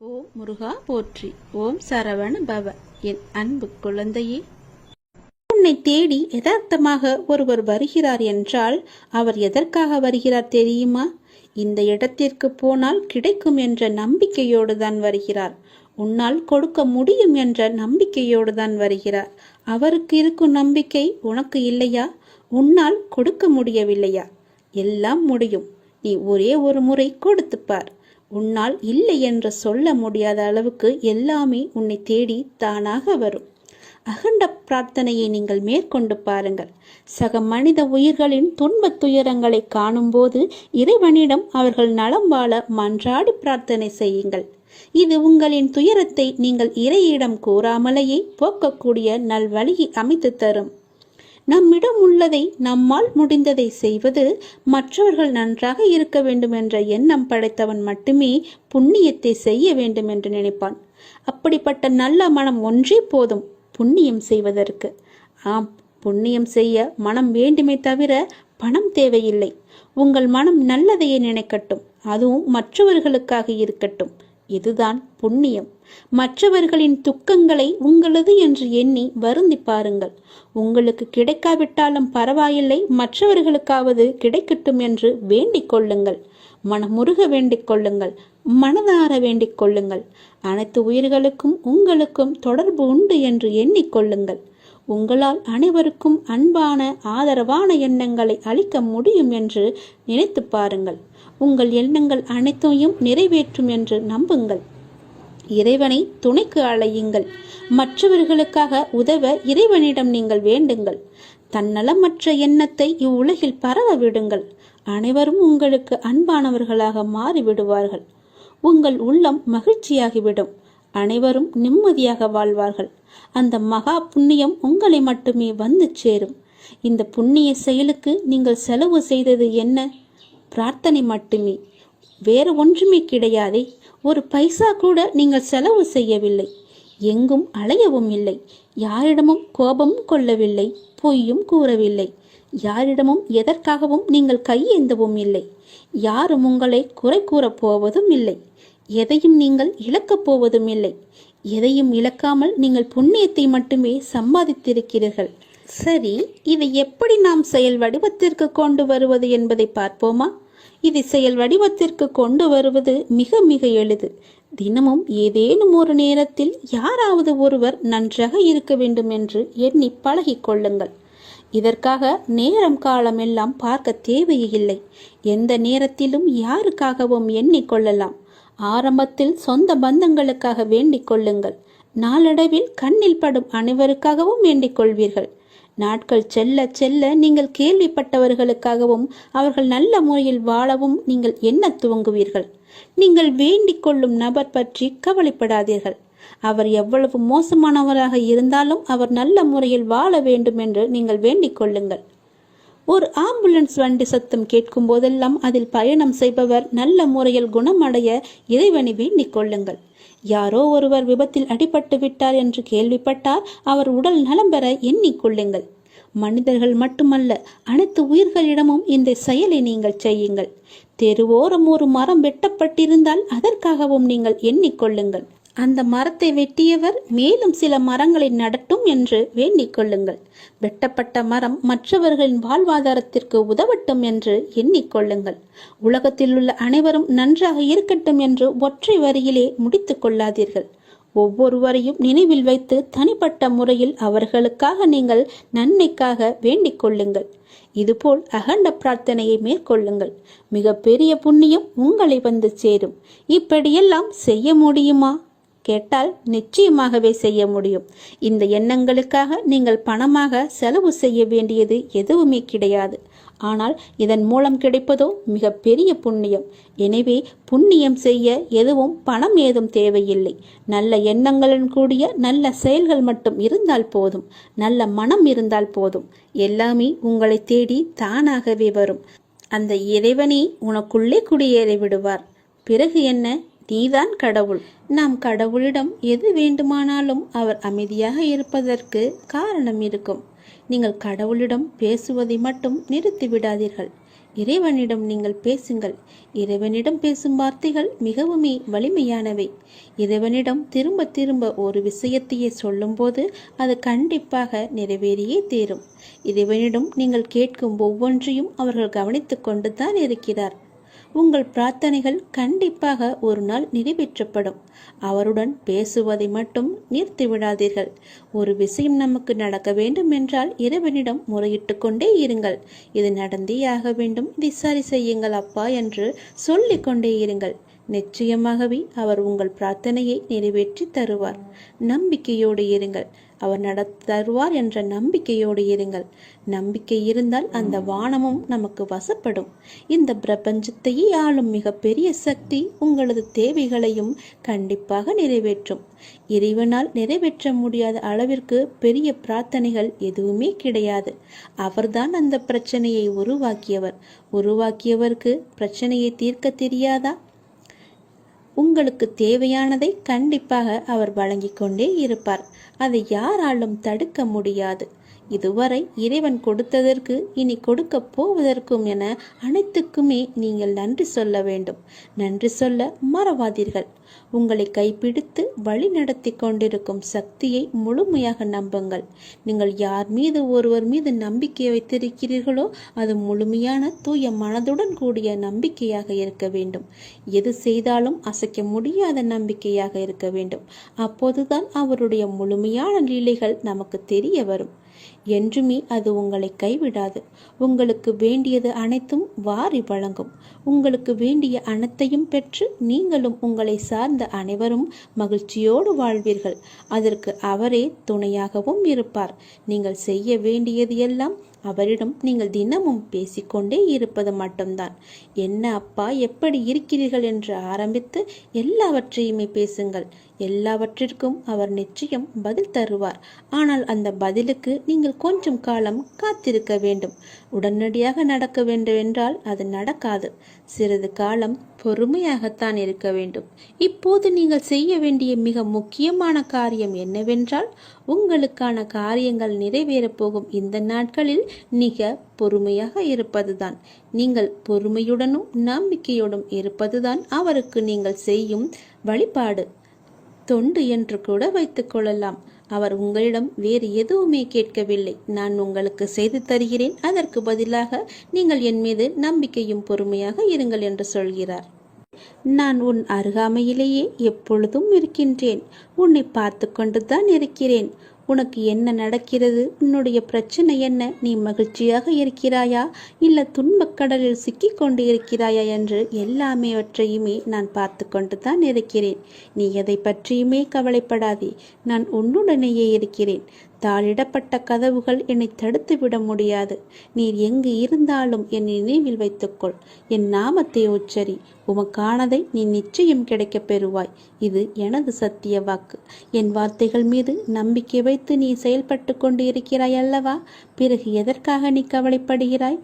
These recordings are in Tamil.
ஓம் முருகா போற்றி. ஓம் சரவண பவ. என் அன்பு குழந்தையே, உன்னை தேடி யதார்த்தமாக ஒருவர் வருகிறார் என்றால் அவர் எதற்காக வருகிறார் தெரியுமா? இந்த இடத்திற்கு போனால் கிடைக்கும் என்ற நம்பிக்கையோடு தான் வருகிறார். உன்னால் கொடுக்க முடியும் என்ற நம்பிக்கையோடு தான் வருகிறார். அவருக்கு இருக்கும் நம்பிக்கை உனக்கு இல்லையா? உன்னால் கொடுக்க முடியவில்லையா? எல்லாம் முடியும். நீ ஒரே ஒரு முறை கொடுத்துப்பார். உன்னால் இல்லை என்று சொல்ல முடியாத அளவுக்கு எல்லாமே உன்னை தேடி தானாக வரும். அகண்ட பிரார்த்தனையை நீங்கள் மேற்கொண்டு பாருங்கள். சக மனித உயிர்களின் துன்பத் துயரங்களை காணும்போது இறைவனிடம் அவர்கள் நலம் வாழ மன்றாடி பிரார்த்தனை செய்யுங்கள். இது உங்களின் துயரத்தை நீங்கள் இறையிடம் கூறாமலேயே போக்கக்கூடிய நல்வழியை அமைத்து தரும். நம்மிடம் உள்ளதை, நம்மால் முடிந்ததை செய்வது. மற்றவர்கள் நன்றாக இருக்க வேண்டும் என்ற எண்ணம் படைத்தவன் மட்டுமே புண்ணியத்தை செய்ய வேண்டும் என்று நினைப்பான். அப்படிப்பட்ட நல்ல மனம் ஒன்றே போதும் புண்ணியம் செய்வதற்கு. ஆம், புண்ணியம் செய்ய மனம் வேண்டுமே தவிர பணம் தேவையில்லை. உங்கள் மனம் நல்லதையே நினைக்கட்டும், அதுவும் மற்றவர்களுக்காக இருக்கட்டும். இதுதான் புண்ணியம். மற்றவர்களின் துக்கங்களை உங்களது என்று எண்ணி வருந்தி பாருங்கள். உங்களுக்கு கிடைக்காவிட்டாலும் பரவாயில்லை, மற்றவர்களுக்காவது கிடைக்கட்டும் என்று வேண்டிக் கொள்ளுங்கள். மனமுருக வேண்டிக் கொள்ளுங்கள், மனதார வேண்டிக் கொள்ளுங்கள். அனைத்து உயிர்களுக்கும் உங்களுக்கும் தொடர்பு உண்டு என்று எண்ணிக்கொள்ளுங்கள். உங்களால் அனைவருக்கும் அன்பான ஆதரவான எண்ணங்களை அளிக்க முடியும் என்று நினைத்து பாருங்கள். உங்கள் எண்ணங்கள் அனைத்தையும் நிறைவேற்றும் என்று நம்புங்கள். இறைவனை துணைக்கு அழையுங்கள். மற்றவர்களுக்காக உதவ இறைவனிடம் நீங்கள் வேண்டுங்கள். தன்னலமற்ற எண்ணத்தை இவ்வுலகில் பரவ விடுங்கள். அனைவரும் உங்களுக்கு அன்பானவர்களாக மாறிவிடுவார்கள். உங்கள் உள்ளம் மகிழ்ச்சியாகிவிடும். அனைவரும் நிம்மதியாக வாழ்வார்கள். அந்த மகா புண்ணியம் உங்களை மட்டுமே வந்து சேரும். இந்த புண்ணிய செயலுக்கு நீங்கள் செலவு செய்தது என்ன? பிரார்த்தனை மட்டுமே, வேறு ஒன்றுமே கிடையாதே. ஒரு பைசா கூட நீங்கள் செலவு செய்யவில்லை. எங்கும் அலையவும் இல்லை. யாரிடமும் கோபமும் கொள்ளவில்லை. பொய்யும் கூறவில்லை. யாரிடமும் எதற்காகவும் நீங்கள் கையேந்தவும் இல்லை. யாரும் உங்களை குறை கூறப் போவதும் இல்லை. எதையும் நீங்கள் இழக்கப் போவதும் இல்லை. எதையும் இழக்காமல் நீங்கள் புண்ணியத்தை மட்டுமே சம்பாதித்திருக்கிறீர்கள். சரி, இதை எப்படி நாம் செயல் வடிவத்திற்கு கொண்டு வருவது என்பதை பார்ப்போமா? இதை செயல் வடிவத்திற்கு கொண்டு வருவது மிக மிக எளிது. தினமும் ஏதேனும் ஒரு நேரத்தில் யாராவது ஒருவர் நன்றாக இருக்க வேண்டும் என்று எண்ணி பழகி கொள்ளுங்கள். இதற்காக நேரம் காலம் எல்லாம் பார்க்க தேவையில்லை. எந்த நேரத்திலும் யாருக்காகவும் எண்ணிக்கொள்ளலாம். ஆரம்பத்தில் சொந்த பந்தங்களுக்காக வேண்டிக் கொள்ளுங்கள். நாளடைவில் கண்ணில் படும் அனைவருக்காகவும் வேண்டிக் கொள்வீர்கள். நாட்கள் செல்ல செல்ல நீங்கள் கேள்விப்பட்டவர்களுக்காகவும் அவர்கள் நல்ல முறையில் வாழவும் நீங்கள் எண்ண துவங்குவீர்கள். நீங்கள் வேண்டிக் கொள்ளும் நபர் பற்றி கவலைப்படாதீர்கள். அவர் எவ்வளவு மோசமானவராக இருந்தாலும் அவர் நல்ல முறையில் வாழ வேண்டும் என்று நீங்கள் வேண்டிக் கொள்ளுங்கள். ஒரு ஆம்புலன்ஸ் வண்டி சத்தம் கேட்கும் போதெல்லாம் அதில் பயணம் செய்பவர் நல்ல முறையில் குணமடைய இறைவனை வேண்டிக் கொள்ளுங்கள். யாரோ ஒருவர் விபத்தில் அடிபட்டு விட்டார் என்று கேள்விப்பட்டால் அவர் உடல் நலம் பெற எண்ணிக்கொள்ளுங்கள். மனிதர்கள் மட்டுமல்ல, அனைத்து உயிர்களிடமும் இந்த செயலை நீங்கள் செய்யுங்கள். தெருவோரம் ஒரு மரம் வெட்டப்பட்டிருந்தால் அதற்காகவும் நீங்கள் எண்ணிக்கொள்ளுங்கள். அந்த மரத்தை வெட்டியவர் மேலும் சில மரங்களை நடட்டும் என்று வேண்டிக் கொள்ளுங்கள். வெட்டப்பட்ட மரம் மற்றவர்களின் வாழ்வாதாரத்திற்கு உதவட்டும் என்று எண்ணிக்கொள்ளுங்கள். உலகத்தில் உள்ள அனைவரும் நன்றாக இருக்கட்டும் என்று ஒற்றை வரியிலே முடித்து கொள்ளாதீர்கள். ஒவ்வொருவரையும் நினைவில் வைத்து தனிப்பட்ட முறையில் அவர்களுக்காக நீங்கள் நன்மைக்காக வேண்டிக் கொள்ளுங்கள். இதுபோல் அகண்ட பிரார்த்தனையை மேற்கொள்ளுங்கள். மிக பெரிய புண்ணியம் உங்களை வந்து சேரும். இப்படியெல்லாம் செய்ய முடியுமா கேட்டால் நிச்சயமாகவே செய்ய முடியும். இந்த எண்ணங்களுக்காக நீங்கள் பணமாக செலவு செய்ய வேண்டியது எதுவுமே கிடையாது. ஆனால் இதன் மூலம் கிடைப்பதோ மிக பெரிய புண்ணியம். எனவே புண்ணியம் செய்ய எதுவும் பணம் ஏதும் தேவையில்லை. நல்ல எண்ணங்களுடன் கூடிய நல்ல செயல்கள் மட்டும் இருந்தால் போதும். நல்ல மனம் இருந்தால் போதும். எல்லாமே உங்களை தேடி தானாகவே வரும். அந்த இறைவனை உனக்குள்ளே குடியேறி விடுவார். பிறகு என்ன? நீதான் கடவுள். நாம் கடவுளிடம் எது வேண்டுமானாலும் அவர் அமைதியாக இருப்பதற்கு காரணம் இருக்கும். நீங்கள் கடவுளிடம் பேசுவதை மட்டும் நிறுத்தி விடாதீர்கள். இறைவனிடம் நீங்கள் பேசுங்கள். இறைவனிடம் பேசும் வார்த்தைகள் மிகவுமே வலிமையானவை. இறைவனிடம் திரும்ப திரும்ப ஒரு விஷயத்தையே சொல்லும்போது அது கண்டிப்பாக நிறைவேறியே தீரும். இறைவனிடம் நீங்கள் கேட்கும் ஒவ்வொன்றையும் அவர்கள் கவனித்துக் கொண்டு தான் இருக்கிறார். உங்கள் பிரார்த்தனைகள் கண்டிப்பாக ஒரு நாள் நிறைவேற்றப்படும். அவருடன் பேசுவதை மட்டும் நிறுத்தி விடாதீர்கள். ஒரு விஷயம் நமக்கு நடக்க வேண்டும் என்றால் இறைவனிடம் முறையிட்டு கொண்டே இருங்கள். இது நடந்தே ஆக வேண்டும், இதை சரி செய்யுங்கள் அப்பா என்று சொல்லிக் கொண்டே இருங்கள். நிச்சயமாகவே அவர் உங்கள் பிரார்த்தனையை நிறைவேற்றி தருவார். நம்பிக்கையோடு இருங்கள். அவர் தருவார் என்ற நம்பிக்கையோடு இருங்கள். நம்பிக்கை இருந்தால் அந்த வானமும் நமக்கு வசப்படும். இந்த பிரபஞ்சத்தையே ஆளும் மிகப்பெரிய சக்தி உங்களது தேவைகளையும் கண்டிப்பாக நிறைவேற்றும். இறைவனால் நிறைவேற்ற முடியாத அளவிற்கு பெரிய பிரார்த்தனைகள் எதுவுமே கிடையாது. அவர்தான் அந்த பிரச்சனையை உருவாக்கியவருக்கு பிரச்சனையை தீர்க்க தெரியாதா? உங்களுக்கு தேவையானதை கண்டிப்பாக அவர் வழங்கிக் கொண்டே இருப்பார். அதை யாராலும் தடுக்க முடியாது. இதுவரை இறைவன் கொடுத்ததற்கு இனி கொடுக்க போவதற்கும் என அனைத்துக்குமே நீங்கள் நன்றி சொல்ல வேண்டும். நன்றி சொல்ல மறவாதீர்கள். உங்களை கைப்பிடித்து வழி நடத்தி கொண்டிருக்கும் சக்தியை முழுமையாக நம்புங்கள். நீங்கள் யார் மீது ஒருவர் மீது நம்பிக்கை வைத்திருக்கிறீர்களோ அது முழுமையான தூய மனதுடன் கூடிய நம்பிக்கையாக இருக்க வேண்டும். எது செய்தாலும் அசைக்க முடியாத நம்பிக்கையாக இருக்க வேண்டும். அப்போதுதான் அவருடைய முழுமையான லீலைகள் நமக்கு தெரிய வரும். என்றுமே அது உங்களை கைவிடாது. உங்களுக்கு வேண்டியது அனைத்தும் வாரி வழங்கும். உங்களுக்கு வேண்டிய அனைத்தையும் பெற்று நீங்களும் உங்களை சார்ந்த அனைவரும் மகிழ்ச்சியோடு வாழ்வீர்கள். அதற்கு அவரே துணையாகவும் இருப்பார். நீங்கள் செய்ய வேண்டியது எல்லாம் அவரிடம் நீங்கள் தினமும் பேசிக்கொண்டே இருப்பது மட்டும்தான். என்ன அப்பா, எப்படி இருக்கிறீர்கள் என்று ஆரம்பித்து எல்லாவற்றையுமே பேசுங்கள். எல்லாவற்றிற்கும் அவர் நிச்சயம் பதில் தருவார். ஆனால் அந்த பதிலுக்கு நீங்கள் கொஞ்சம் காலம் காத்திருக்க வேண்டும். உடனடியாக நடக்க வேண்டும் என்றால் அது நடக்காது. சிறிது காலம் பொறுமையாகத்தான் இருக்க வேண்டும். இப்போது நீங்கள் செய்ய வேண்டிய மிக முக்கியமான காரியம் என்னவென்றால், உங்களுக்கான காரியங்கள் நிறைவேறப் போகும் இந்த நாட்களில் மிக பொறுமையாக இருப்பதுதான். நீங்கள் பொறுமையுடனும் நம்பிக்கையுடன் இருப்பதுதான் அவருக்கு நீங்கள் செய்யும் வழிபாடு, தொண்டு என்று கூட வைத்துக் கொள்ளலாம். அவர் உங்களிடம் வேறு எதுவுமே கேட்கவில்லை. நான் உங்களுக்கு செய்து தருகிறேன், அதற்கு பதிலாக நீங்கள் என் மீது நம்பிக்கையும் பொறுமையாக இருங்கள் என்று சொல்கிறார். நான் உன் அருகாமையிலேயே எப்பொழுதும் இருக்கின்றேன். உன்னை பார்த்து கொண்டுதான் இருக்கிறேன். உனக்கு என்ன நடக்கிறது? உன்னுடைய பிரச்சனை என்ன? நீ மகிழ்ச்சியாக இருக்கிறாயா இல்ல துன்பக்கடலில் சிக்கி கொண்டு இருக்கிறாயா என்று எல்லாமேவற்றையுமே நான் பார்த்து கொண்டு தான் இருக்கிறேன். நீ எதை பற்றியுமே கவலைப்படாதே. நான் உன்னுடனேயே இருக்கிறேன். தாளிடப்பட்ட கதவுகள் என்னை தடுத்து விட முடியாது. நீர் எங்கு இருந்தாலும் என் நினைவில் வைத்துக்கொள். என் நாமத்தை உச்சரி. உமக்கானதை நீ நிச்சயம் கிடைக்கப் பெறுவாய். இது எனது சத்திய வாக்கு. என் வார்த்தைகள் மீது நம்பிக்கை வைத்து நீ செயல்பட்டு கொண்டு இருக்கிறாய் அல்லவா? பிறகு எதற்காக நீ கவலைப்படுகிறாய்?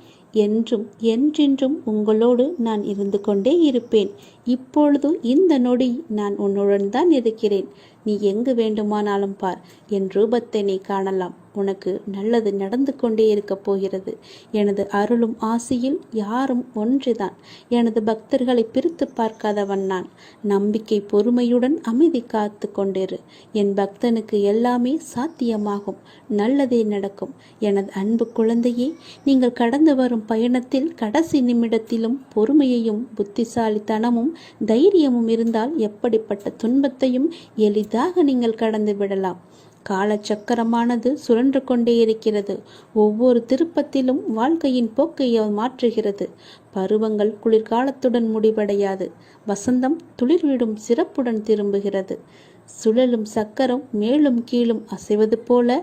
என்றும் என்றென்றும் உங்களோடு நான் இருந்து கொண்டே இருப்பேன். இப்பொழுது இந்த நொடி நான் உன்னுடன் தான் இருக்கிறேன். நீ எங்கு வேண்டுமானாலும் பார். என் ரூபத்தை நீ காணலாம். உனக்கு நல்லது நடந்து கொண்டே இருக்கப் போகிறது. எனது அருளும் ஆசையில் யாரும் ஒன்றுதான். எனது பக்தர்களை பிரித்து பார்க்காதவன் நான். நம்பிக்கை பொறுமையுடன் அமைதி காத்து கொண்டிரு. என் பக்தனுக்கு எல்லாமே சாத்தியமாகும். நல்லதே நடக்கும். எனது அன்பு குழந்தையே, நீங்கள் கடந்து வரும் பயணத்தில் கடைசி நிமிடத்திலும் பொறுமையையும் புத்திசாலித்தனமும் தைரியமும் இருந்தால் எப்படிப்பட்ட துன்பத்தையும் எளிதாக நீங்கள் கடந்து விடலாம். காலச்சக்கரமானது சுழன்று கொண்டே இருக்கிறது. ஒவ்வொரு திருப்பத்திலும் வாழ்க்கையின் போக்கை மாற்றுகிறது. பருவங்கள் குளிர்காலத்துடன் முடிவடையாது. வசந்தம் துளிர்விடும் சிறப்புடன் திரும்புகிறது. சுழலும் சக்கரம் மேலும் கீழும் அசைவது போல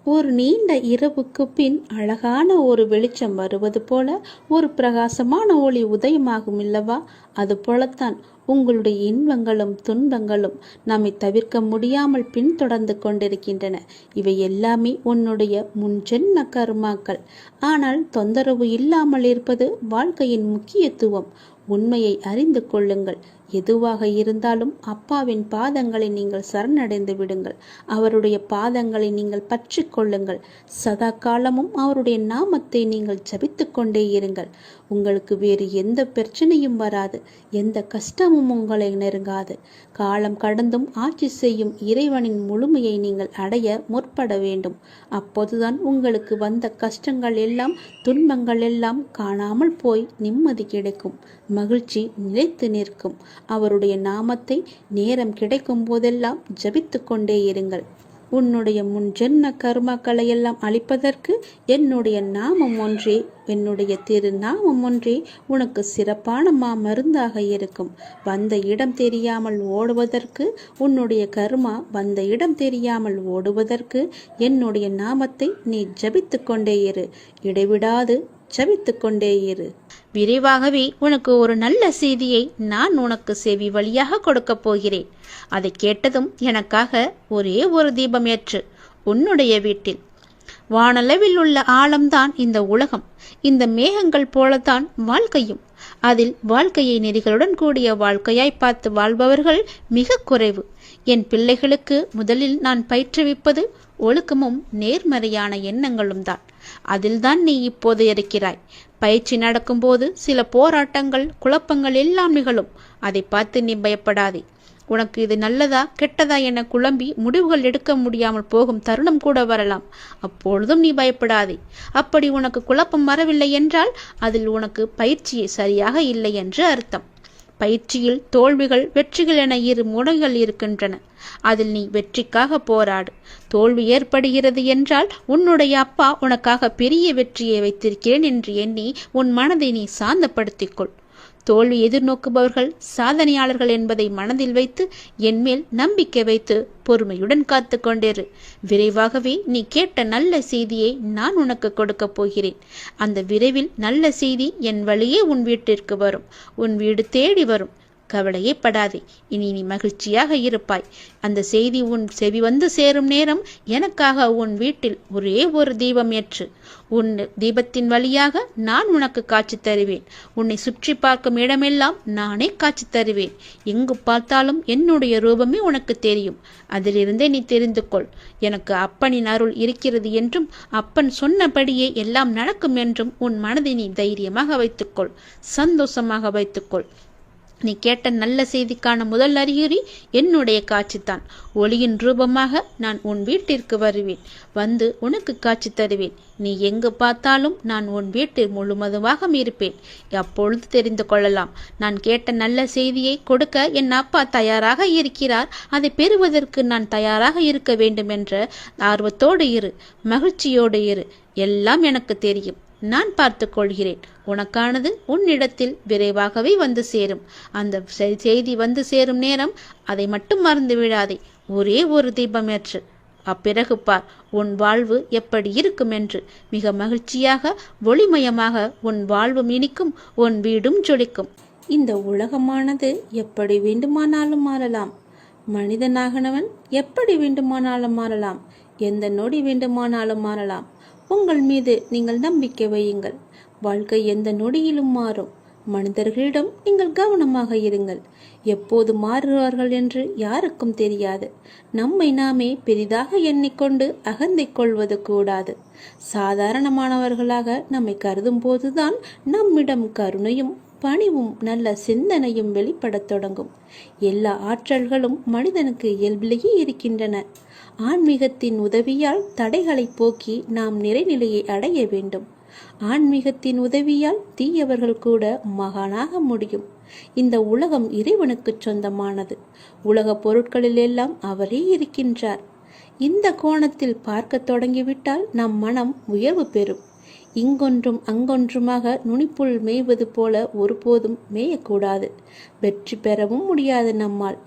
ஒரு நீண்ட இரவுக்கு பின் அழகான ஒரு வெளிச்சம் வருவது போல ஒரு பிரகாசமான ஒளி உதயமாகும் இல்லவா? அது போலத்தான் உங்களுடைய இன்பங்களும் துன்பங்களும் நம்மை தவிர்க்க முடியாமல் பின்தொடர்ந்து கொண்டிருக்கின்றன. இவை எல்லாமே உன்னுடைய முன்ஜென்ம கர்மாக்கள். ஆனால் தொந்தரவு இல்லாமல் இருப்பது வாழ்க்கையின் முக்கியத்துவம். உண்மையை அறிந்து கொள்ளுங்கள். எதுவாக இருந்தாலும் அப்பாவின் பாதங்களை நீங்கள் சரணடைந்து விடுங்கள். அவருடைய பாதங்களை நீங்கள் பற்றி கொள்ளுங்கள். சதா காலமும் அவருடைய நாமத்தை நீங்கள் ஜபித்து கொண்டே இருங்கள். உங்களுக்கு வேறு எந்த பிரச்சனையும் வராது, எந்த கஷ்டமும் உங்களை நெருங்காது. காலம் கடந்தும் ஆட்சி செய்யும் இறைவனின் முழுமையை நீங்கள் அடைய முற்பட வேண்டும். அப்போதுதான் உங்களுக்கு வந்த கஷ்டங்கள் எல்லாம், துன்பங்கள் எல்லாம் காணாமல் போய் நிம்மதி கிடைக்கும், மகிழ்ச்சி நிலைத்து நிற்கும். அவருடைய நாமத்தை நேரம் கிடைக்கும் போதெல்லாம் ஜபித்து கொண்டே இருங்கள். உன்னுடைய முன் ஜென்ம கர்மாக்களை எல்லாம் அழிப்பதற்கு என்னுடைய நாமம் ஒன்றே, என்னுடைய திருநாமம் ஒன்றே உனக்கு சிறப்பான மருந்தாக இருக்கும். வந்த இடம் தெரியாமல் ஓடுவதற்கு, உன்னுடைய கர்மா வந்த இடம் தெரியாமல் ஓடுவதற்கு என்னுடைய நாமத்தை நீ ஜபித்து கொண்டே இரு. இடைவிடாது ஜபித்து கொண்டே இரு. விரைவாகவே உனக்கு ஒரு நல்ல செய்தியை நான் உனக்கு செவி வழியாக கொடுக்க போகிறேன். அதை கேட்டதும் எனக்காக ஒரே ஒரு தீபம் ஏற்று உன்னுடைய வீட்டில். வானளவில் உள்ள ஆழம்தான் இந்த உலகம். இந்த மேகங்கள் போலத்தான் வாழ்க்கையும். அதில் வாழ்க்கையை நெறிகளுடன் கூடிய வாழ்க்கையாய் பார்த்து வாழ்பவர்கள் மிக குறைவு. என் பிள்ளைகளுக்கு முதலில் நான் பயிற்றுவிப்பது ஒழுக்கமும் நேர்மறையான எண்ணங்களும் தான். அதில்தான் நீ இப்போது இருக்கிறாய். பயிற்சி நடக்கும்போது சில போராட்டங்கள், குழப்பங்கள் எல்லாம் நிகழும். அதை பார்த்து நீ பயப்படாதே. உனக்கு இது நல்லதா கெட்டதா என குழம்பி முடிவுகள் எடுக்க முடியாமல் போகும் தருணம் கூட வரலாம். அப்பொழுதும் நீ பயப்படாதே. அப்படி உனக்கு குழப்பம் வரவில்லை என்றால் அதில் உனக்கு பயிற்சியே சரியாக இல்லை என்று அர்த்தம். பயிற்சியில் தோல்விகள், வெற்றிகள் என இரு முனைகள் இருக்கின்றன. அதில் நீ வெற்றிக்காக போராடு. தோல்வி ஏற்படுகிறது என்றால் உன்னுடைய அப்பா உனக்காக பெரிய வெற்றியை வைத்திருக்கிறேன் என்று எண்ணி உன் மனதை நீ சாந்தப்படுத்திக்கொள். தோல்வி எதிர்நோக்குபவர்கள் சாதனையாளர்கள் என்பதை மனதில் வைத்து என்மேல் நம்பிக்கை வைத்து பொறுமையுடன் காத்து கொண்டிரு. விரைவாகவே நீ கேட்ட நல்ல செய்தியை நான் உனக்கு கொடுக்க போகிறேன். அந்த விரைவில் நல்ல செய்தி என் வழியே உன் வீட்டிற்கு வரும், உன் வீடு தேடி வரும். கவலையே படாதே. இனி நீ மகிழ்ச்சியாக இருப்பாய். அந்த செய்தி உன் செவி வந்து சேரும் நேரம் எனக்காக உன் வீட்டில் ஒரே ஒரு தீபம் ஏற்று. உன் தீபத்தின் வழியாக நான் உனக்கு காட்சி தருவேன். உன்னை சுற்றி பார்க்கும் இடமெல்லாம் நானே காட்சி தருவேன். எங்கு பார்த்தாலும் என்னுடைய ரூபமே உனக்கு தெரியும். அதிலிருந்தே நீ தெரிந்து கொள். எனக்கு அப்பனின் அருள் இருக்கிறது என்றும் அப்பன் சொன்னபடியே எல்லாம் நடக்கும் என்றும் உன் மனதை நீ தைரியமாக வைத்துக்கொள், சந்தோஷமாக வைத்துக்கொள். நீ கேட்ட நல்ல செய்திக்கான முதல் அறிகுறி என்னுடைய காட்சித்தான். ஒளியின் ரூபமாக நான் உன் வீட்டிற்கு வருவேன். வந்து உனக்கு காட்சி தருவேன். நீ எங்கு பார்த்தாலும் நான் உன் வீட்டில் முழுவதுமாக இருப்பேன். அப்பொழுது தெரிந்து கொள்ளலாம். நான் கேட்ட நல்ல செய்தியை கொடுக்க என் அப்பா தயாராக இருக்கிறார். அதை பெறுவதற்கு நான் தயாராக இருக்க வேண்டும் என்ற ஆர்வத்தோடு இரு, மகிழ்ச்சியோடு இரு. எல்லாம் எனக்கு தெரியும். நான் பார்த்து கொள்கிறேன். உனக்கானது உன்னிடத்தில் விரைவாகவே வந்து சேரும். அந்த செய்தி வந்து சேரும் நேரம் அதை மட்டும் மறந்து விடாதே. ஒரே ஒரு தீபம் ஏற்று. அப்பிறகு பார் உன் வாழ்வு எப்படி இருக்கும் என்று. மிக மகிழ்ச்சியாக, ஒளிமயமாக உன் வாழ்வும் இனிக்கும், உன் வீடும் ஜொலிக்கும். இந்த உலகமானது எப்படி வேண்டுமானாலும் மாறலாம். மனிதனாகனவன் எப்படி வேண்டுமானாலும் மாறலாம். எந்த நொடி வேண்டுமானாலும் மாறலாம். உங்கள் மீது நீங்கள் நம்பிக்கை வையுங்கள். வாழ்க்கை எந்த நொடியிலும் மாறும். மனிதர்களிடம் நீங்கள் கவனமாக இருங்கள். எப்போது மாறுவார்கள் என்று யாருக்கும் தெரியாது. நம்மை நாமே பெரிதாக எண்ணிக்கொண்டு அகந்தை கொள்வது கூடாது. சாதாரணமானவர்களாக நம்மை கருதும் போதுதான் நம்மிடம் கருணையும் பணிவும் நல்ல சிந்தனையும் வெளிப்படத் தொடங்கும். எல்லா ஆற்றல்களும் மனிதனுக்கு இயல்பிலேயே இருக்கின்றன. ஆன்மீகத்தின் உதவியால் தடைகளை போக்கி நாம் நிறைநிலையை அடைய வேண்டும். ஆன்மீகத்தின் உதவியால் தீயவர்கள் கூட மகானாக முடியும். இந்த உலகம் இறைவனுக்கு சொந்தமானது. உலக பொருட்களில் எல்லாம் அவரே இருக்கின்றார். இந்த கோணத்தில் பார்க்க தொடங்கிவிட்டால் நம் மனம் உயர்வு பெறும். இங்கொன்றும் அங்கொன்றுமாக நுனிப்புள் மேய்வது போல ஒருபோதும் மேயக்கூடாது. வெற்றி பெறவும் முடியாது நம்மால்.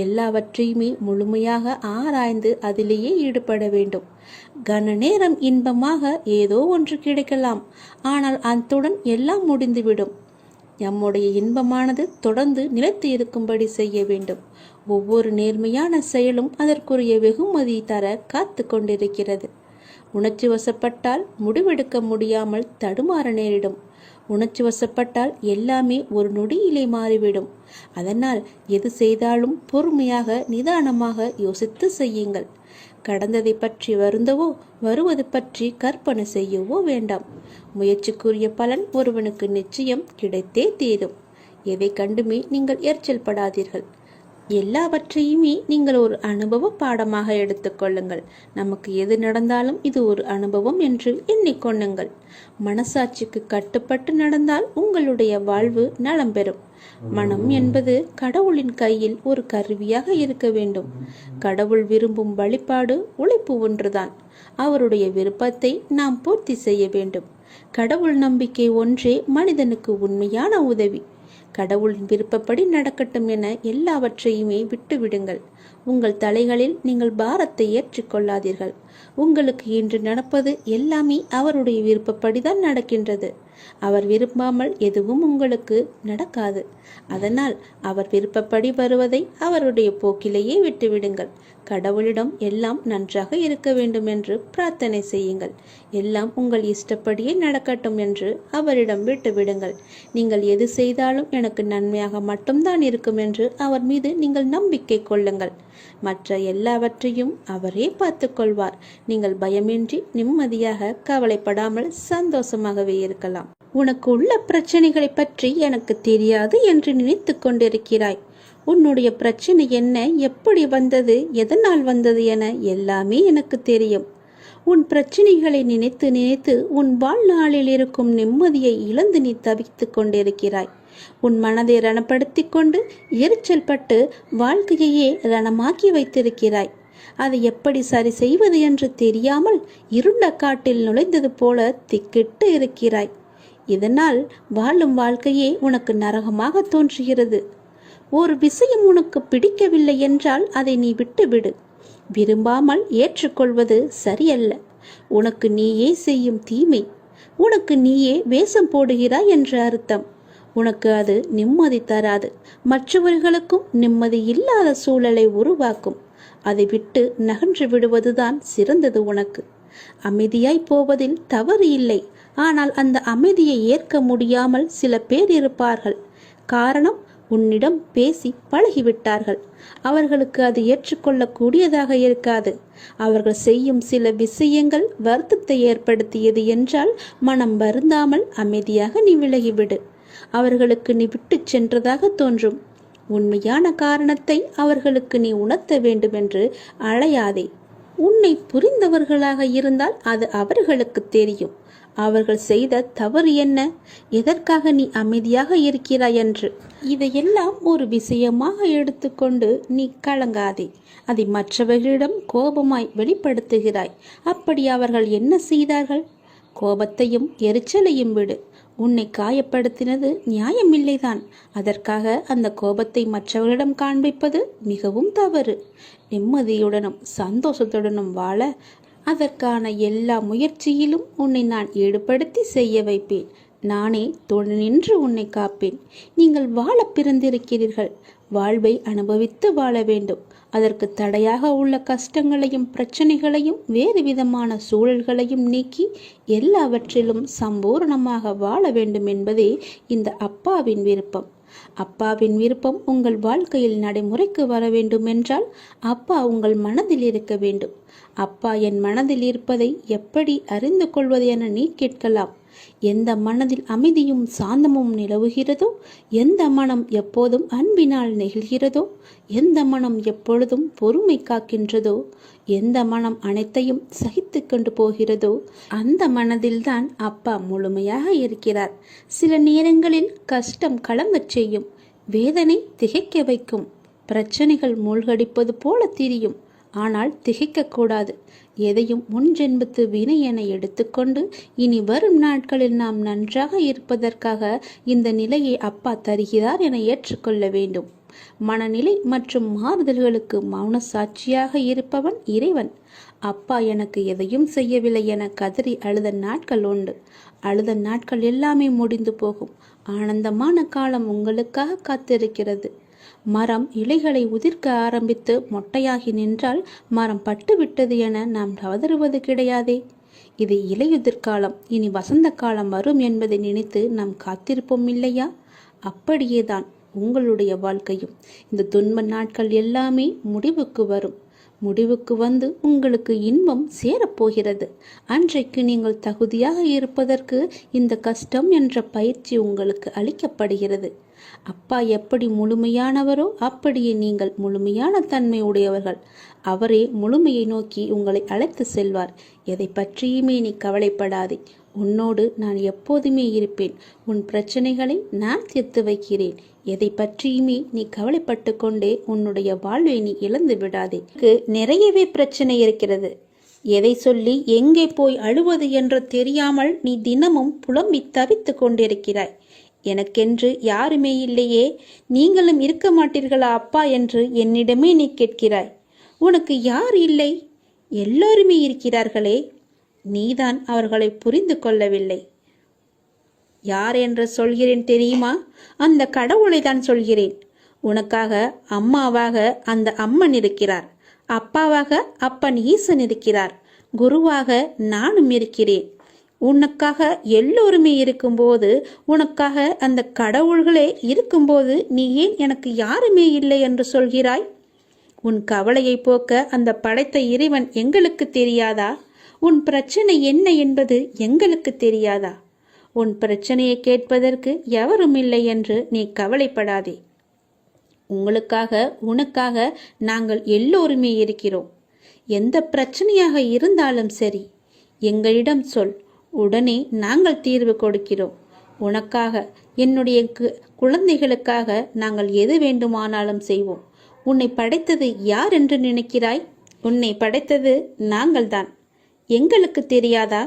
எல்லாவற்றையுமே முழுமையாக ஆராய்ந்து அதிலேயே ஈடுபட வேண்டும். கன நேரம் இன்பமாக ஏதோ ஒன்று கிடைக்கலாம். ஆனால் அத்துடன் எல்லாம் முடிந்துவிடும். நம்முடைய இன்பமானது தொடர்ந்து நிலைத்து இருக்கும்படி செய்ய வேண்டும். ஒவ்வொரு நேர்மையான செயலும் அதற்குரிய வெகுமதி தர காத்து கொண்டிருக்கிறது. உணர்ச்சி வசப்பட்டால் முடிவெடுக்க முடியாமல் தடுமாற நேரிடும். உணர்ச்சி வசப்பட்டால் எல்லாமே ஒரு நொடியிலே மாறிவிடும். அதனால் எது செய்தாலும் பொறுமையாக நிதானமாக யோசித்து செய்யுங்கள். கடந்ததை பற்றி வருந்தவோ வருவது பற்றி கற்பனை செய்யவோ வேண்டாம். முயற்சிக்குரிய பலன் ஒருவனுக்கு நிச்சயம் கிடைத்தே தீரும். எதை கண்டுமே நீங்கள் எரிச்சல் படாதீர்கள். எல்லாவற்றையுமே நீங்கள் ஒரு அனுபவ பாடமாக எடுத்துக்கொள்ளுங்கள். நமக்கு எது நடந்தாலும் இது ஒரு அனுபவம் என்று எண்ணிக்கொள்ளுங்கள். மனசாட்சிக்கு கட்டுப்பட்டு நடந்தால் உங்களுடைய வாழ்வு நலம் பெறும். மனம் என்பது கடவுளின் கையில் ஒரு கருவியாக இருக்க வேண்டும். கடவுள் விரும்பும் வழிபாடு உழைப்பு ஒன்றுதான். அவருடைய விருப்பத்தை நாம் பூர்த்தி செய்ய வேண்டும். கடவுள் நம்பிக்கை ஒன்றே மனிதனுக்கு உண்மையான உதவி. கடவுளின் விருப்பப்படி நடக்கட்டும் என எல்லாவற்றையுமே விட்டுவிடுங்கள். உங்கள் தலைகளில் நீங்கள் பாரத்தை ஏற்றிக்கொள்ளாதீர்கள். உங்களுக்கு இன்று நடப்பது எல்லாமே அவருடைய விருப்பப்படிதான் நடக்கின்றது. அவர் விரும்பாமல் எதுவும் உங்களுக்கு நடக்காது. அதனால் அவர் விருப்பப்படி வருவதை அவருடைய போக்கிலேயே விட்டுவிடுங்கள். கடவுளிடம் எல்லாம் நன்றாக இருக்க வேண்டும் என்று பிரார்த்தனை செய்யுங்கள். எல்லாம் உங்கள் இஷ்டப்படியே நடக்கட்டும் என்று அவரிடம் விட்டுவிடுங்கள். நீங்கள் எது செய்தாலும் எனக்கு நன்மையாக மட்டும்தான் இருக்கும் என்று அவர் மீது நீங்கள் நம்பிக்கை கொள்ளுங்கள். மற்ற எல்லாவற்றையும் அவரே பார்த்து கொள்வார். நீங்கள் பயமின்றி நிம்மதியாக கவலைப்படாமல் சந்தோஷமாகவே இருக்கலாம். உனக்கு உள்ள பிரச்சனைகளை பற்றி எனக்கு தெரியாது என்று நினைத்து கொண்டிருக்கிறாய். உன்னுடைய பிரச்சனை என்ன, எப்படி வந்தது, எதனால் வந்தது என எல்லாமே எனக்கு தெரியும். உன் பிரச்சனைகளை நினைத்து நினைத்து உன் வாழ்நாளில் இருக்கும் நிம்மதியை இழந்து நீ தவித்து கொண்டிருக்கிறாய். உன் மனதை ரணப்படுத்தி கொண்டு எரிச்சல் பட்டு வாழ்க்கையையே ரணமாக்கி வைத்திருக்கிறாய். அதை எப்படி சரி செய்வது என்று தெரியாமல் இருண்ட காட்டில் நுழைந்தது போல திக்கிட்டு இருக்கிறாய். இதனால் வாழும் வாழ்க்கையே உனக்கு நரகமாக தோன்றுகிறது. ஒரு விஷயம் உனக்கு பிடிக்கவில்லை என்றால் அதை நீ விட்டுவிடு. விரும்பாமல் ஏற்றுக்கொள்வது சரியல்ல. உனக்கு நீயே செய்யும் தீமை. உனக்கு நீயே வேஷம் போடுகிறாய் என்ற அர்த்தம். உனக்கு அது நிம்மதி தராது. மற்றவர்களுக்கும் நிம்மதி இல்லாத சூழலை உருவாக்கும். அதை விட்டு நகன்று விடுவதுதான் சிறந்தது உனக்கு. அமைதியாய் போவதில் தவறு இல்லை. ஆனால் அந்த அமைதியை ஏற்க முடியாமல் சில பேர் இருப்பார்கள். காரணம், உன்னிடம் பேசி பழகிவிட்டார்கள். அவர்களுக்கு அது ஏற்றுக்கொள்ளக்கூடியதாக இருக்காது. அவர்கள் செய்யும் சில விஷயங்கள் வருத்தத்தை ஏற்படுத்தியது என்றால் மனம் வருந்தாமல் அமைதியாக நீ விலகிவிடு. அவர்களுக்கு நீ விட்டு சென்றதாக தோன்றும். உண்மையான காரணத்தை அவர்களுக்கு நீ உணர்த்த வேண்டும் என்று அழையாதே. உன்னை புரிந்தவர்களாக இருந்தால் அது அவர்களுக்கு தெரியும். அவர்கள் செய்த தவறு என்ன, எதற்காக நீ அமைதியாக இருக்கிறாய் என்று. இதையெல்லாம் ஒரு விஷயமாக எடுத்துக்கொண்டு நீ கலங்காதே. அதை மற்றவர்களிடம் கோபமாய் வெளிப்படுத்துகிறாய். அப்படி அவர்கள் என்ன செய்தார்கள்? கோபத்தையும் எரிச்சலையும் விடு. உன்னை காயப்படுத்தினது நியாயமில்லைதான். அதற்காக அந்த கோபத்தை மற்றவர்களிடம் காண்பிப்பது மிகவும் தவறு. நிம்மதியுடனும் சந்தோஷத்துடனும் வாழ அதற்கான எல்லா முயற்சியிலும் உன்னை நான் ஈடுபடுத்தி செய்ய வைப்பேன். நானே துணை நின்று உன்னை காப்பேன். நீங்கள் வாழ பிறந்திருக்கிறீர்கள். வாழ்வை அனுபவித்து வாழ வேண்டும். அதற்கு தடையாக உள்ள கஷ்டங்களையும் பிரச்சனைகளையும் வேறு விதமான சூழல்களையும் நீக்கி எல்லாவற்றிலும் சம்பூர்ணமாக வாழ வேண்டும் என்பதே இந்த அப்பாவின் விருப்பம். அப்பாவின் விருப்பம் உங்கள் வாழ்க்கையில் நடைமுறைக்கு வர வேண்டும் என்றால் அப்பா உங்கள் மனதில் இருக்க வேண்டும். அப்பா என் மனதில் இருப்பதை எப்படி அறிந்து கொள்வது என நீ கேட்கலாம். எந்த மனதில் அமைதியும் சாந்தமும் நிலவுகிறதோ, எந்த மனம் எப்போதும் அன்பினால் நெகிழ்கிறதோ, எந்த மனம் எப்பொழுதும் பொறுமை காக்கின்றதோ, எந்த மனம் அனைத்தையும் சகித்து கொண்டு போகிறதோ அந்த மனதில்தான் அப்பா முழுமையாக இருக்கிறார். சில நேரங்களில் கஷ்டம் கலங்கச் செய்யும், வேதனை திகைக்க வைக்கும், பிரச்சனைகள் மூழ்கடிப்பது போல தெரியும். ஆனால் திகைக்கக்கூடாது. எதையும் முன்ஜென்மத்து வினை என எடுத்துக்கொண்டு இனி வரும் நாட்களில் நாம் நன்றாக இருப்பதற்காக இந்த நிலையை அப்பா தருகிறார் என ஏற்றுக்கொள்ள வேண்டும். மனநிலை மற்றும் மாறுதல்களுக்கு மௌன சாட்சியாக இருப்பவன் இறைவன். அப்பா எனக்கு எதையும் செய்யவில்லை என கதறி அழுத நாட்கள் உண்டு. அழுத நாட்கள் எல்லாமே முடிந்து போகும். ஆனந்தமான காலம் உங்களுக்காக காத்திருக்கிறது. மரம் இலைகளை உதிர்க்க ஆரம்பித்து மொட்டையாகி நின்றால் மரம் பட்டுவிட்டது என நாம் கதறுவது கிடையாதே. இது இலையுதிர் காலம், இனி வசந்த காலம் வரும் என்பதை நினைத்து நாம் காத்திருப்போம் இல்லையா? அப்படியேதான் உங்களுடைய வாழ்க்கையும். இந்த துன்ப நாட்கள் எல்லாமே முடிவுக்கு வரும். முடிவுக்கு வந்து உங்களுக்கு இன்பம் சேரப்போகிறது. அன்றைக்கு நீங்கள் தகுதியாக இருப்பதற்கு இந்த கஷ்டம் என்ற பயிற்சி உங்களுக்கு அளிக்கப்படுகிறது. அப்பா எப்படி முழுமையானவரோ அப்படியே நீங்கள் முழுமையான தன்மை உடையவர்கள். அவரே முழுமையை நோக்கி உங்களை அழைத்து செல்வார். எதை பற்றியுமே நீ கவலைப்படாதே. உன்னோடு நான் எப்போதுமே இருப்பேன். உன் பிரச்சனைகளை நான் தீர்த்து வைக்கிறேன். எதை பற்றியுமே நீ கவலைப்பட்டு கொண்டே உன்னுடைய வாழ்வை நீ இழந்து விடாதே. நிறையவே பிரச்சனை இருக்கிறது. எதை சொல்லி எங்கே போய் அழுவது என்று தெரியாமல் நீ தினமும் புலம்பி தவித்து கொண்டிருக்கிறாய். எனக்கென்று யாருமே இல்லையே, நீங்களும் இருக்க மாட்டீர்களா அப்பா என்று என்னிடமே நீ கேட்கிறாய். உனக்கு யார் இல்லை? எல்லோருமே இருக்கிறார்களே. நீதான் அவர்களை புரிந்து கொள்ளவில்லை. யார் என்று சொல்கிறேன் தெரியுமா? அந்த கடவுளை தான் சொல்கிறேன். உனக்காக அம்மாவாக அந்த அம்மன் இருக்கிறார். அப்பாவாக அப்பன் ஈசன் இருக்கிறார். குருவாக நானும் இருக்கிறேன். உனக்காக எல்லோருமே இருக்கும்போது, உனக்காக அந்த கடவுள்களே இருக்கும்போது நீ ஏன் எனக்கு யாருமே இல்லை என்று சொல்கிறாய்? உன் கவலையை போக்க அந்த படைத்த இறைவன் எங்களுக்கு தெரியாதா? உன் பிரச்சனை என்ன என்பது எங்களுக்கு தெரியாதா? உன் பிரச்சனையை கேட்பதற்கு எவரும் இல்லை என்று நீ கவலைப்படாதே. உங்களுக்காக உனக்காக நாங்கள் எல்லோருமே இருக்கிறோம். எந்த பிரச்சனையாக இருந்தாலும் சரி, எங்களிடம் சொல். உடனே நாங்கள் தீர்வு கொடுக்கிறோம். உனக்காக, என்னுடைய குழந்தைகளுக்காக நாங்கள் எது வேண்டுமானாலும் செய்வோம். உன்னை படைத்தது யார் என்று நினைக்கிறாய்? உன்னை படைத்தது நாங்கள்தான். எங்களுக்கு தெரியாதா?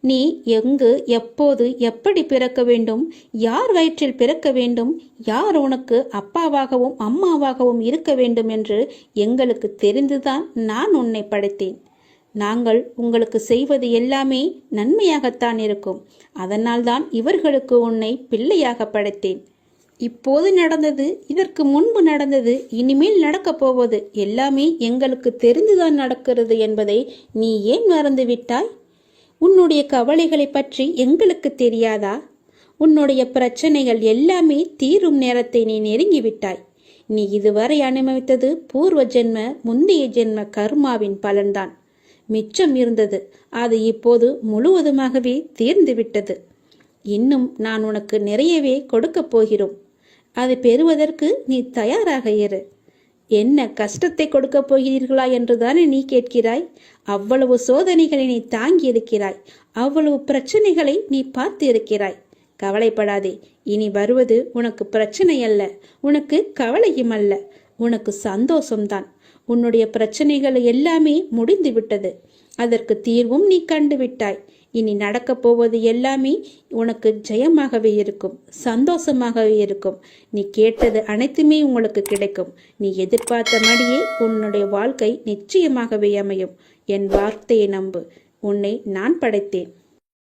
நீ எங்கு, எப்போது, எப்படி பிறக்க வேண்டும், யார் வயிற்றில் பிறக்க வேண்டும், யார் உனக்கு அப்பாவாகவும் அம்மாவாகவும் இருக்க வேண்டும் என்று எங்களுக்கு தெரிந்துதான் நான் உன்னை படைத்தேன். நாங்கள் உங்களுக்கு செய்வது எல்லாமே நன்மையாகத்தான் இருக்கும். அதனால்தான் இவர்களுக்கு உன்னை பிள்ளையாக படைத்தேன். இப்போது நடந்தது, இதற்கு முன்பு நடந்தது, இனிமேல் நடக்கப் போவது எல்லாமே எங்களுக்கு தெரிந்துதான் நடக்கிறது என்பதை நீ ஏன் மறந்துவிட்டாய்? உன்னுடைய கவலைகளை பற்றி எங்களுக்கு தெரியாதா? உன்னுடைய பிரச்சனைகள் எல்லாமே தீரும் நேரத்தை நீ நெருங்கிவிட்டாய். நீ இதுவரை அனுபவித்தது பூர்வ ஜென்ம, முந்தைய ஜென்ம கர்மாவின் பலன்தான். மிச்சம் இருந்தது, அது இப்போது முழுவதுமாகவே தீர்ந்துவிட்டது. இன்னும் நான் உனக்கு நிறையவே கொடுக்கப் போகிறோம். அதை பெறுவதற்கு நீ தயாராக இரு. என்ன கஷ்டத்தை கொடுக்கப் போகிறீர்களா என்றுதானே நீ கேட்கிறாய்? அவ்வளவு சோதனைகளை நீ தாங்கி இருக்கிறாய். அவ்வளவு பிரச்சனைகளை நீ பார்த்து இருக்கிறாய். கவலைப்படாதே. இனி வருவது உனக்கு பிரச்சனை அல்ல, உனக்கு கவலையும் அல்ல, உனக்கு சந்தோஷம்தான். உன்னுடைய பிரச்சனைகள் எல்லாமே முடிந்து விட்டது. அதற்கு தீர்வும் நீ கண்டு விட்டாய். இனி நடக்கப் போவது எல்லாமே உனக்கு ஜெயமாகவே இருக்கும், சந்தோஷமாகவே இருக்கும். நீ கேட்டது அனைத்துமே உங்களுக்கு கிடைக்கும். நீ எதிர்பார்த்தபடியே உன்னுடைய வாழ்க்கை நிச்சயமாகவே அமையும். என் வார்த்தையை நம்பு. உன்னை நான் படைத்தேன்.